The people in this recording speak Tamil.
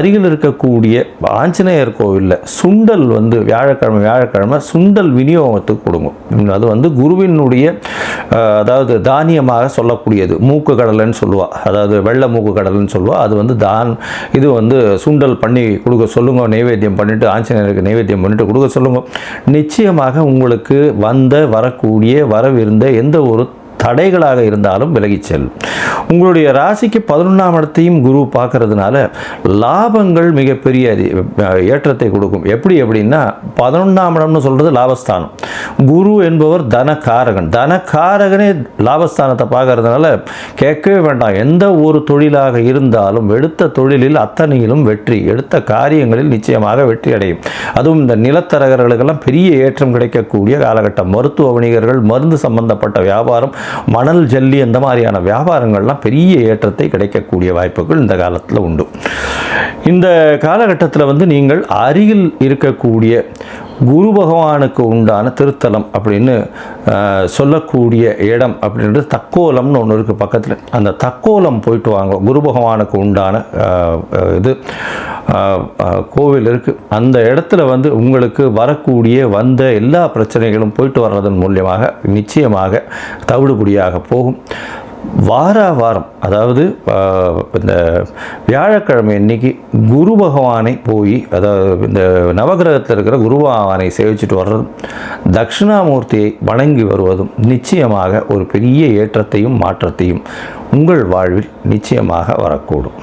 அருகில் இருக்கக்கூடிய ஆஞ்சநேயர் கோவிலில் சுண்டல் வந்து வியாழக்கிழமை சுண்டல் விநியோகத்துக்கு கொடுங்க. அது வந்து குருவினுடைய அதாவது தானியமாக சொல்லக்கூடியது. மூக்கு கடலைன்னு சொல்லுவா, அதாவது வெள்ளை மூக்கு கடலைன்னு சொல்லுவா. அது வந்து இது வந்து சுண்டல் பண்ணி கொடுக்க சொல்லுங்க, நைவேத்தியம் பண்ணிவிட்டு ஆஞ்சநேயருக்கு நைவேத்தியம் பண்ணிவிட்டு கொடுக்க சொல்லுங்க. நிச்சயமாக உங்களுக்கு வரக்கூடிய வரவிருந்த எந்த ஒரு தடைகளாக இருந்தாலும் விலகி செல்லும். உங்களுடைய ராசிக்கு 11ஆம் இடத்தையும் குரு பார்க்கறதுனால லாபங்கள் மிகப்பெரிய ஏற்றத்தை கொடுக்கும். எப்படி அப்படின்னா 11ஆம் இடம்னு சொல்கிறது லாபஸ்தானம். குரு என்பவர் தனக்காரகனே லாபஸ்தானத்தை பார்க்கறதுனால கேட்கவே வேண்டாம். எந்த ஒரு தொழிலாக இருந்தாலும் எடுத்த தொழிலில் அத்தனையிலும் வெற்றி, எடுத்த காரியங்களில் நிச்சயமாக வெற்றி அடையும். அதுவும் இந்த நிலத்தரகர்களுக்கெல்லாம் பெரிய ஏற்றம் கிடைக்கக்கூடிய காலகட்டம். மருத்துவ வணிகர்கள், மருந்து சம்பந்தப்பட்ட வியாபாரம், மணல் ஜல்லி அந்த மாதிரியான வியாபாரங்கள்லாம் பெரிய ஏற்றத்தை கிடைக்கக்கூடிய வாய்ப்புகள் இந்த காலத்தில் உண்டு. இந்த காலகட்டத்தில் வந்து நீங்கள் அருகில் இருக்கக்கூடிய குரு பகவானுக்கு உண்டான திருத்தலம் அப்படின்னு சொல்லக்கூடிய இடம் அப்படின்றது தக்கோலம்னு ஒன்று இருக்குது பக்கத்தில். அந்த தக்கோலம் போயிட்டு வாங்க. குரு பகவானுக்கு உண்டான கோவில் இருக்குது. அந்த இடத்துல வந்து உங்களுக்கு வரக்கூடிய எல்லா பிரச்சனைகளும் போயிட்டு வர்றதன் மூலியமாக நிச்சயமாக தவிடுபடியாக போகும். வாரம் அதாவது இந்த வியாழக்கிழமை அன்னைக்கு குரு பகவானை போய், அதாவது இந்த நவகிரகத்தில் இருக்கிற குரு பகவானை சேவிச்சுட்டு வர்றதும் தட்சிணாமூர்த்தியை வணங்கி வருவதும் நிச்சயமாக ஒரு பெரிய ஏற்றத்தையும் மாற்றத்தையும் உங்கள் வாழ்வில் நிச்சயமாக வரக்கூடும்.